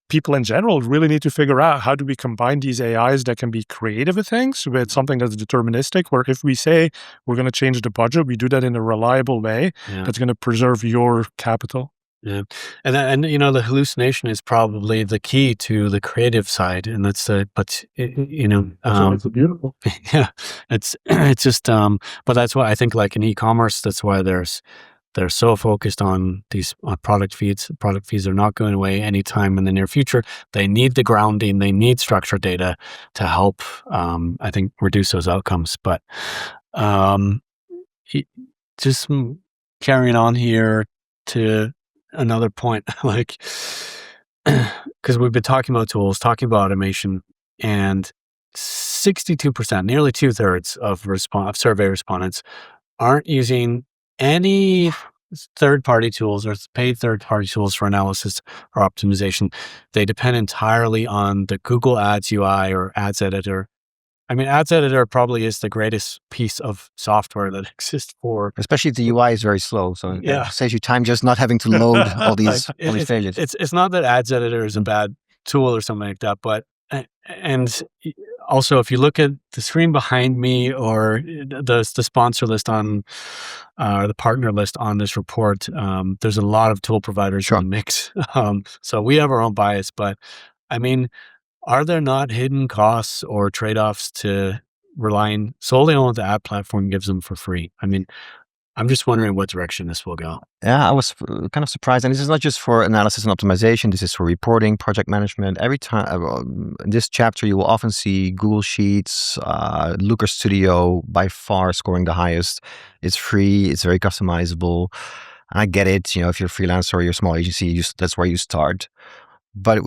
people in general really need to figure out, how do we combine these AIs that can be creative with things with something that's deterministic, where if we say we're going to change the budget, we do that in a reliable way that's going to preserve your capital. Yeah. And the hallucination is probably the key to the creative side. And that's it's beautiful. Yeah, it's just, but that's why I think, like, in e-commerce, that's why they're so focused on these product feeds. Product feeds are not going away anytime in the near future. They need the grounding. They need structured data to help, I think, reduce those outcomes. But just carrying on here to another point, like, because we've been talking about tools, talking about automation, and 62%, nearly 2/3 of survey respondents aren't using any third-party tools or paid third-party tools for analysis or optimization. They depend entirely on the Google Ads UI or Ads Editor. I mean, Ads Editor probably is the greatest piece of software that exists for. Especially if the UI is very slow, so it saves you time just not having to load all these pages. It's not that Ads Editor is a bad tool or something like that, but and also, if you look at the screen behind me or the sponsor list on the partner list on this report, there's a lot of tool providers in the mix. So we have our own bias, but I mean, are there not hidden costs or trade-offs to relying solely on what the ad platform gives them for free? I mean, I'm just wondering what direction this will go. Yeah, I was kind of surprised. And this is not just for analysis and optimization. This is for reporting, project management. Every time in this chapter, you will often see Google Sheets, Looker Studio, by far scoring the highest. It's free. It's very customizable. I get it. If you're a freelancer or you're a small agency, that's where you start. But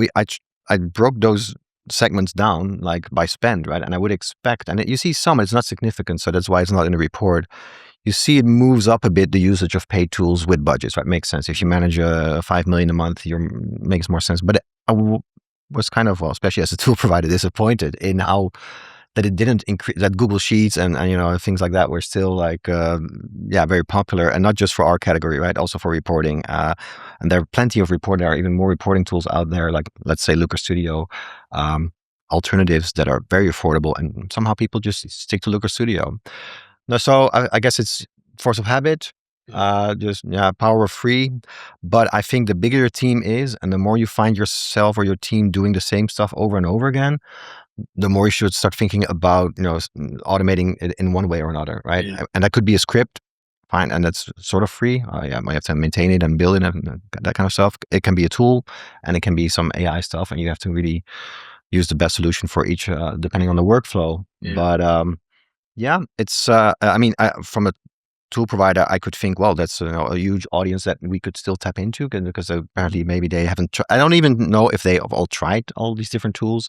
I broke those segments down, like, by spend, right? And I would expect, and you see some, it's not significant, so that's why it's not in the report. You see it moves up a bit, the usage of paid tools with budgets, right? Makes sense. If you manage $5 million a month, makes more sense. But I was kind of, especially as a tool provider, disappointed in how that it didn't increase, that Google Sheets and things like that were still, like, very popular, and not just for our category, right? Also for reporting. And there are plenty of there are even more reporting tools out there, like, let's say, Looker Studio, alternatives that are very affordable, and somehow people just stick to Looker Studio. So I guess it's force of habit, power of free. But I think the bigger your team is, and the more you find yourself or your team doing the same stuff over and over again, the more you should start thinking about, automating it in one way or another, right? Yeah. And that could be a script, fine, and that's sort of free. I might have to maintain it and build it and that kind of stuff. It can be a tool, and it can be some AI stuff, and you have to really use the best solution for each, depending on the workflow. Yeah. But it's from a tool provider, I could think, well, that's a huge audience that we could still tap into, because apparently maybe they haven't. I don't even know if they have all tried all these different tools,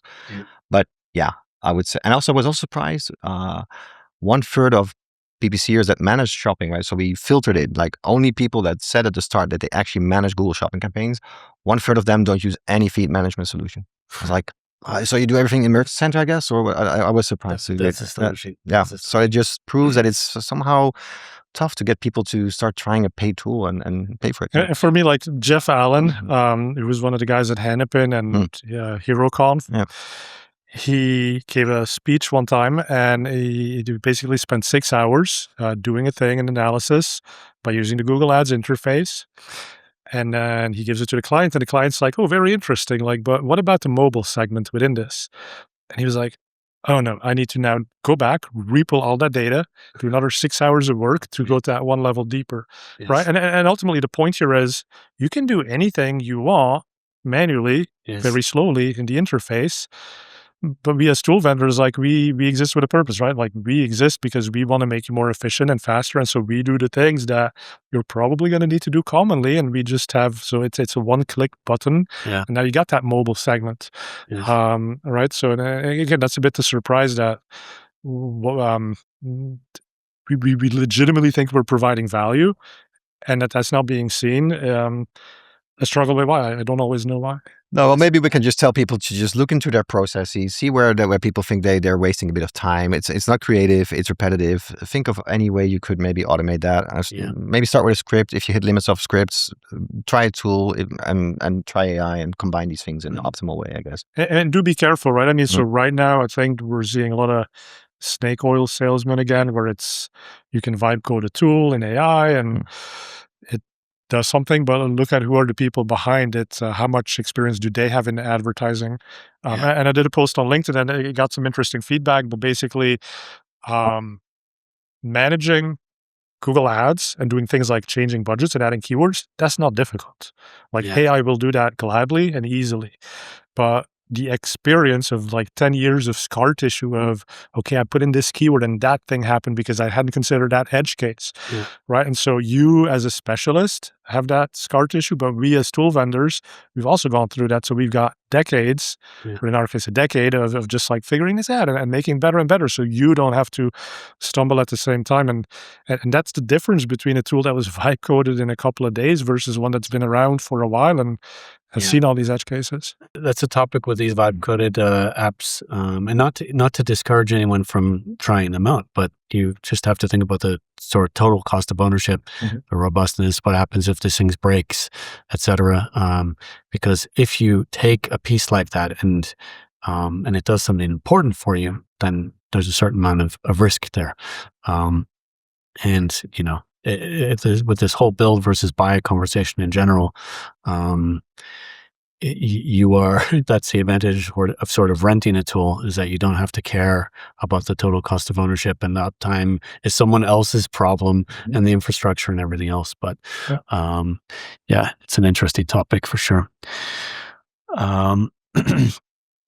but yeah, I would say. And also, I was also surprised. 1/3 of PPCers that manage shopping, right? So we filtered it, like only people that said at the start that they actually manage Google Shopping campaigns. 1/3 of them don't use any feed management solution. I was like, so you do everything in Merchant Center, I guess, or I was surprised. That's astonishing. Yeah. So it just proves that it's somehow tough to get people to start trying a paid tool and pay for it. And for me, like Jeff Allen, who was one of the guys at Hennepin and HeroConf, he gave a speech one time, and he basically spent 6 hours doing a thing, an analysis by using the Google Ads interface. And then he gives it to the client, and the client's like, oh, very interesting. Like, but what about the mobile segment within this? And he was like, oh no, I need to now go back, repull all that data, do another 6 hours of work to go to that one level deeper, right? And ultimately the point here is you can do anything you want manually, very slowly in the interface. But we as tool vendors, like we exist with a purpose, right? Like we exist because we want to make you more efficient and faster. And so we do the things that you're probably going to need to do commonly. And we just have, so it's a one-click button. Yeah. And now you got that mobile segment. Right? So again, that's a bit the surprise that we legitimately think we're providing value, and that's not being seen. I struggle with why. I don't always know why. No, well, maybe we can just tell people to just look into their processes, see where people think they're wasting a bit of time. It's not creative, it's repetitive. Think of any way you could maybe automate that. Maybe start with a script. If you hit limits of scripts, try a tool and try AI and combine these things in an optimal way, I guess. And do be careful, right? I mean, so right now, I think we're seeing a lot of snake oil salesmen again, where you can vibe code a tool in AI and it does something, but look at who are the people behind it. How much experience do they have in advertising? And I did a post on LinkedIn, and I got some interesting feedback. But basically, managing Google Ads and doing things like changing budgets and adding keywords, that's not difficult. Like AI will do that gladly and easily. But the experience of like 10 years of scar tissue of, okay, I put in this keyword and that thing happened because I hadn't considered that edge case, right? And so you as a specialist have that scar tissue, but we as tool vendors, we've also gone through that. So we've got decades, or in our case, a decade of just like figuring this out and making better and better. So you don't have to stumble at the same time. And that's the difference between a tool that was vibe coded in a couple of days versus one that's been around for a while and has seen all these edge cases. That's a topic with these vibe coded apps, and not to discourage anyone from trying them out, but you just have to think about the sort of total cost of ownership, the robustness, what happens if this thing breaks, etc. Because if you take a piece like that and it does something important for you, then there's a certain amount of risk there, and with this whole build versus buy conversation in general, that's the advantage of sort of renting a tool, is that you don't have to care about the total cost of ownership, and the uptime is someone else's problem and the infrastructure and everything else. But it's an interesting topic for sure.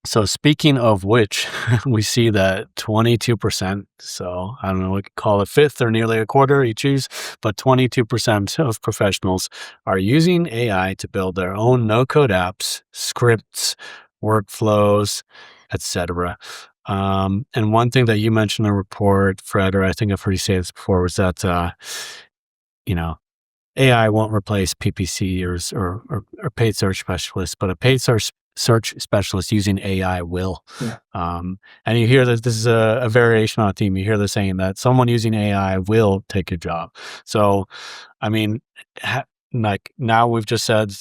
So speaking of which, we see that 22%, so I don't know, we could call it fifth or nearly a quarter, you choose, but 22% of professionals are using AI to build their own no-code apps, scripts, workflows, etc. And one thing that you mentioned in the report, Fred, or I think I've heard you say this before, was that, AI won't replace PPC or paid search specialists, but a paid search specialist using AI will. And you hear that this is a variation on a theme. You hear the saying that someone using AI will take your job. So, I mean, like now we've just said,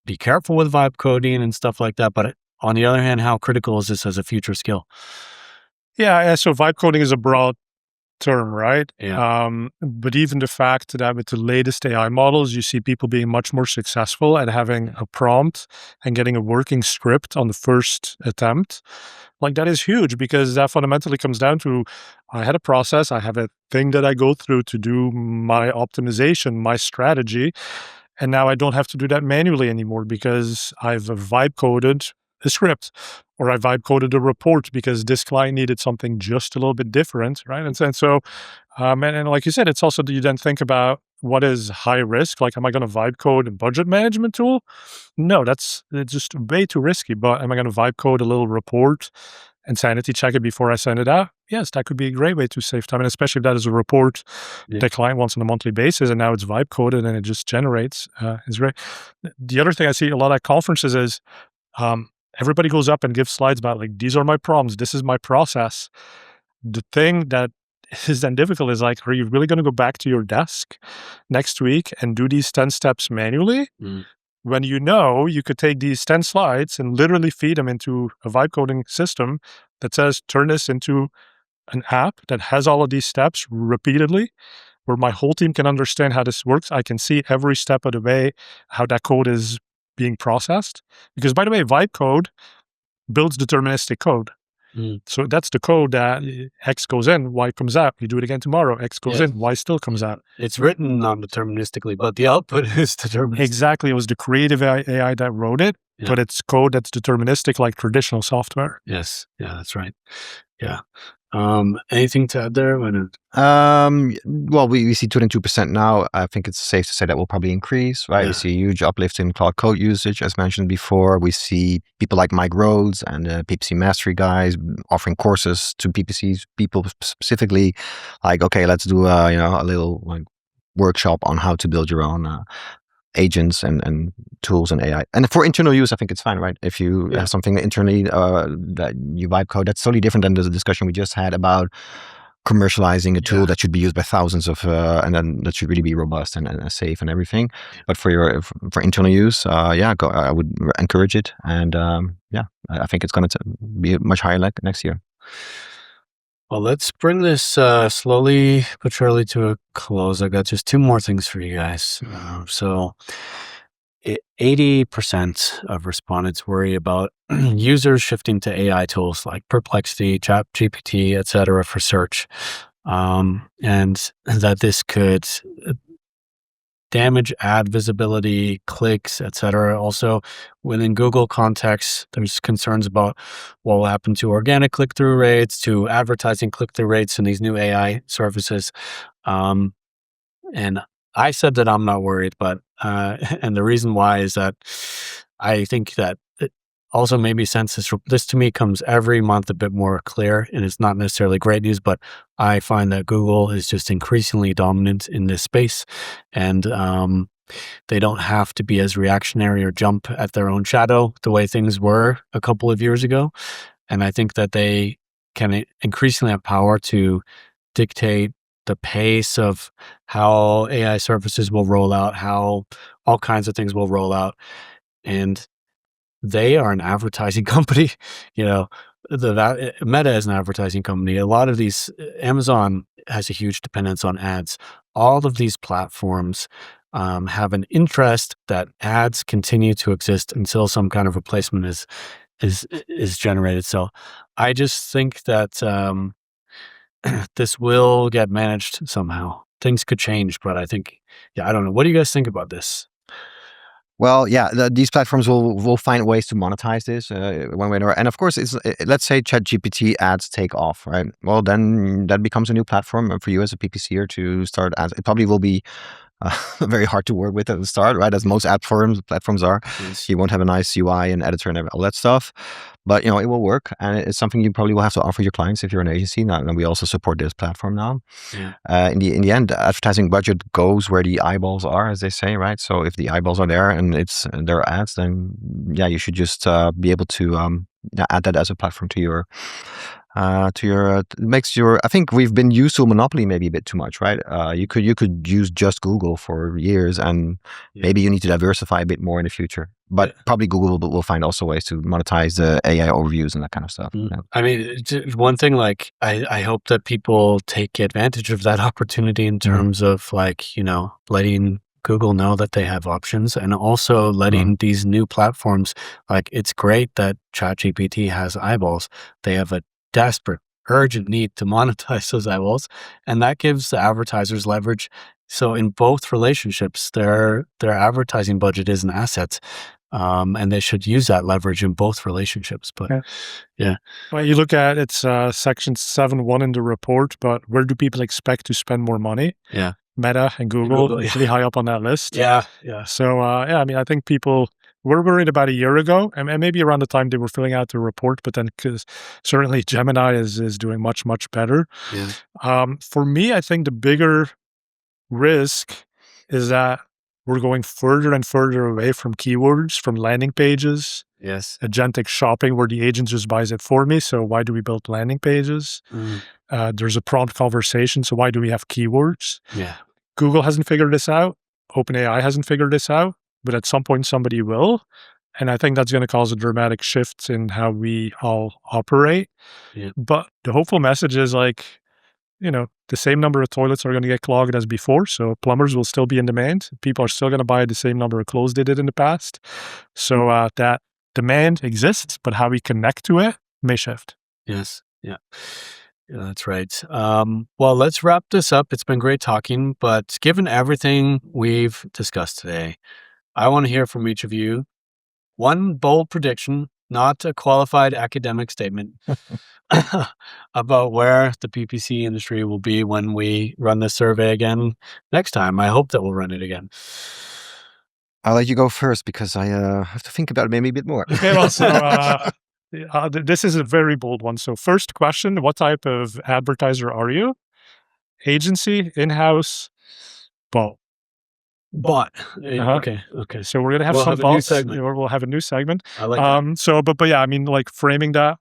be careful with vibe coding and stuff like that. But on the other hand, how critical is this as a future skill? Yeah. So vibe coding is a broad term, right? Yeah. But even the fact that with the latest AI models, you see people being much more successful at having a prompt and getting a working script on the first attempt, like that is huge, because that fundamentally comes down to, I had a process, I have a thing that I go through to do my optimization, my strategy, and now I don't have to do that manually anymore because I've vibe coded a script, or I vibe coded a report because this client needed something just a little bit different, right? And like you said, it's also, do you then think about what is high risk? Like, am I going to vibe code a budget management tool? No, it's just way too risky. But am I going to vibe code a little report and sanity check it before I send it out? Yes, that could be a great way to save time. And especially if that is a report the client wants on a monthly basis, and now it's vibe coded and it just generates, is great. The other thing I see a lot at conferences is everybody goes up and gives slides about, like, these are my problems, this is my process. The thing that is then difficult is, like, are you really going to go back to your desk next week and do these 10 steps manually? When you could take these 10 slides and literally feed them into a vibe coding system that says, turn this into an app that has all of these steps repeatedly, where my whole team can understand how this works. I can see every step of the way how that code is being processed. Because, by the way, vibe code builds deterministic code. So that's the code that X goes in, Y comes out. You do it again tomorrow, X goes in, Y still comes out. It's written non-deterministically, but the output is deterministic. Exactly. It was the creative AI that wrote it, but it's code that's deterministic like traditional software. Yes. Yeah, that's right. Yeah. Anything to add there? Well, we see 22% now. I think it's safe to say that will probably increase, right? We see a huge uplift in cloud code usage, as mentioned before. We see people like Mike Rhodes and PPC mastery guys offering courses to PPC people specifically, like, okay, let's do a little like workshop on how to build your own agents and tools and AI. And for internal use, I think it's fine, right? If you have something internally that you vibe code, that's totally different than the discussion we just had about commercializing a tool that should be used by thousands of, and then that should really be robust and safe and everything. But for internal use, I would encourage it. And I think it's going to be much higher next year. Well, let's bring this slowly but surely to a close. I got just two more things for you guys. So 80% of respondents worry about users shifting to AI tools like Perplexity, ChatGPT, etc. for search, and that this could damage ad visibility, clicks, etc. Also, within Google context, there's concerns about what will happen to organic click-through rates, to advertising click-through rates in these new AI services. And I said that I'm not worried, but and the reason why is that I think that it also maybe since this to me comes every month a bit more clear, and it's not necessarily great news, but I find that Google is just increasingly dominant in this space, and they don't have to be as reactionary or jump at their own shadow the way things were a couple of years ago. And I think that they can increasingly have power to dictate the pace of how AI services will roll out, how all kinds of things will roll out. And they are an advertising company. Meta is an advertising company. A lot of these, Amazon has a huge dependence on ads. All of these platforms have an interest that ads continue to exist until some kind of replacement is generated. So I just think that this will get managed somehow. Things could change, but I think, I don't know. What do you guys think about this? Well, these platforms will find ways to monetize this one way or another. And of course, let's say ChatGPT ads take off, right? Well, then that becomes a new platform for you as a PPCer to start ads. It probably will be very hard to work with at the start, right? As most ad platforms are. Yes. You won't have a nice UI and editor and all that stuff, but it will work, and it's something you probably will have to offer your clients if you're an agency. Now, and we also support this platform now. Yeah. In the end, the advertising budget goes where the eyeballs are, as they say, right? So if the eyeballs are there and there are ads, then you should just be able to add that as a platform to your. I think we've been used to a monopoly maybe a bit too much, right? You could use just Google for years, and maybe you need to diversify a bit more in the future. but probably Google will find also ways to monetize the AI overviews and that kind of stuff. Yeah. I mean, one thing, like, I hope that people take advantage of that opportunity in terms of, like, letting Google know that they have options, and also letting these new platforms, like, it's great that ChatGPT has eyeballs. They have a desperate, urgent need to monetize those eyeballs, and that gives the advertisers leverage. So in both relationships, their advertising budget is an asset, and they should use that leverage in both relationships. But yeah. Well, you look at it's section 7.1 in the report, but where do people expect to spend more money? Yeah. Meta and Google pretty high up on that list. Yeah. So I mean, I think people were worried about a year ago, and maybe around the time they were filling out the report, but then because certainly Gemini is doing much, much better. Yeah. For me, I think the bigger risk is that we're going further and further away from keywords, from landing pages. Yes. Agentic shopping where the agent just buys it for me. So why do we build landing pages? There's a prompt conversation. So why do we have keywords? Yeah. Google hasn't figured this out. OpenAI hasn't figured this out, but at some point somebody will. And I think that's going to cause a dramatic shift in how we all operate. Yeah. But the hopeful message is like, the same number of toilets are going to get clogged as before. So plumbers will still be in demand. People are still going to buy the same number of clothes they did in the past. So that demand exists, but how we connect to it may shift. Yes. Yeah. Yeah, that's right. Well, let's wrap this up. It's been great talking, but given everything we've discussed today, I want to hear from each of you. One bold prediction, not a qualified academic statement, about where the PPC industry will be when we run this survey again next time. I hope that we'll run it again. I'll let you go first because I have to think about it maybe a bit more. Okay, well, so this is a very bold one. So first question, what type of advertiser are you? Agency, in-house, both? Bot. Okay. So we're going to have some bots. We'll have a new segment. I like that. So, but yeah, I mean, like framing that,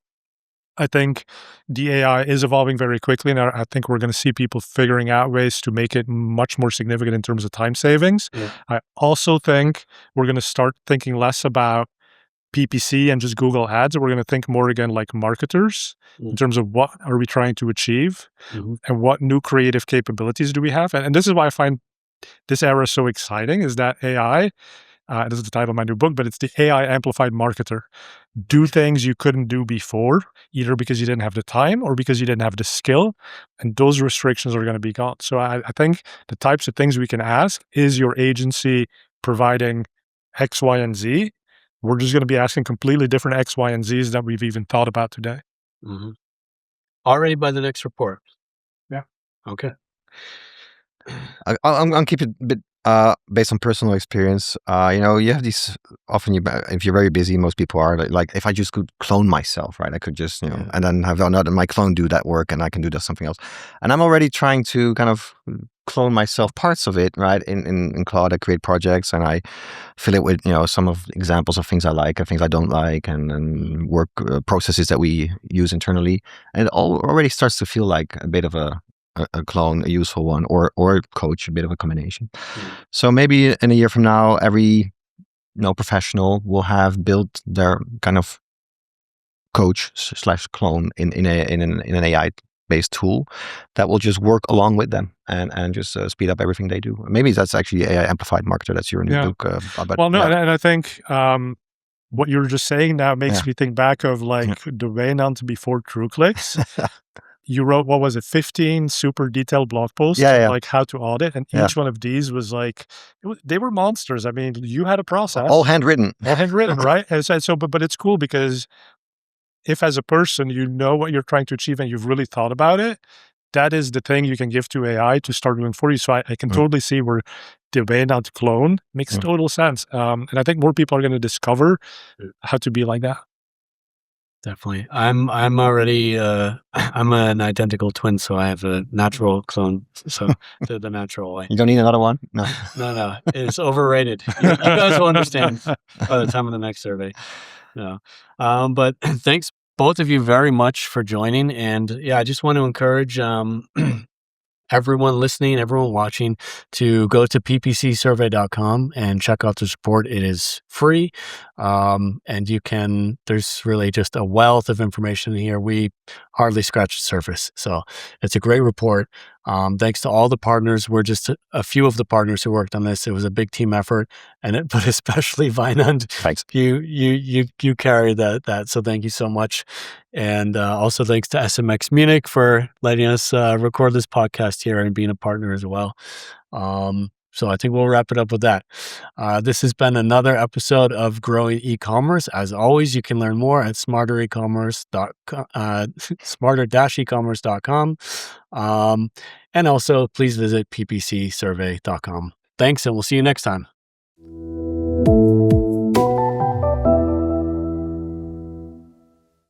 I think the AI is evolving very quickly, and I think we're going to see people figuring out ways to make it much more significant in terms of time savings. Yeah. I also think we're going to start thinking less about PPC and just Google Ads. We're going to think more again like marketers in terms of what are we trying to achieve and what new creative capabilities do we have. And this is why I find this era so exciting, is that AI, this is the title of my new book, but it's the AI amplified marketer. Do things you couldn't do before, either because you didn't have the time or because you didn't have the skill, and those restrictions are going to be gone. So I think the types of things we can ask is your agency providing X, Y, and Z. We're just going to be asking completely different X, Y, and Zs that we've even thought about today. Already by the next report. Yeah. Okay. I'll keep it a bit based on personal experience. You have these, often if you're very busy, most people are like, if I just could clone myself, right? I could just, and then have my clone do that work and I can do something else. And I'm already trying to kind of clone myself parts of it, right? In Claude, I create projects and I fill it with, some of the examples of things I like and things I don't like and work processes that we use internally. And it already starts to feel like a bit of a clone, a useful one, or coach, a bit of a combination. So maybe in a year from now, every professional will have built their kind of coach / clone in an AI based tool that will just work along with them and just speed up everything they do. Maybe that's actually AI amplified marketer. That's your new book. And I think what you were just saying now makes me think back of like the Wijnand before TrueClicks. You wrote, what was it, 15 super detailed blog posts on like how to audit. And each one of these was like, they were monsters. I mean, you had a process. All handwritten. Right? And so, but it's cool because if as a person, you know what you're trying to achieve and you've really thought about it, that is the thing you can give to AI to start doing for you. So I can totally see where the Wijnand clone makes total sense. And I think more people are going to discover how to be like that. Definitely. I'm already, I'm an identical twin, so I have a natural clone. So the natural way. You don't need another one? No. No. It's overrated. You guys will understand by the time of the next survey. No. But thanks both of you very much for joining. And yeah, I just want to encourage everyone listening, everyone watching, to go to ppcsurvey.com and check out the report. It is free. And there's really just a wealth of information here. We hardly scratch the surface. So it's a great report. Thanks to all the partners. We're just a few of the partners who worked on this. It was a big team effort, but especially Wijnand, Thanks. you carried that. So thank you so much. And also thanks to SMX Munich for letting us record this podcast here and being a partner as well. So I think we'll wrap it up with that. This has been another episode of Growing Ecommerce. As always, you can learn more at smarter-ecommerce.com. And also, please visit ppcsurvey.com. Thanks, and we'll see you next time.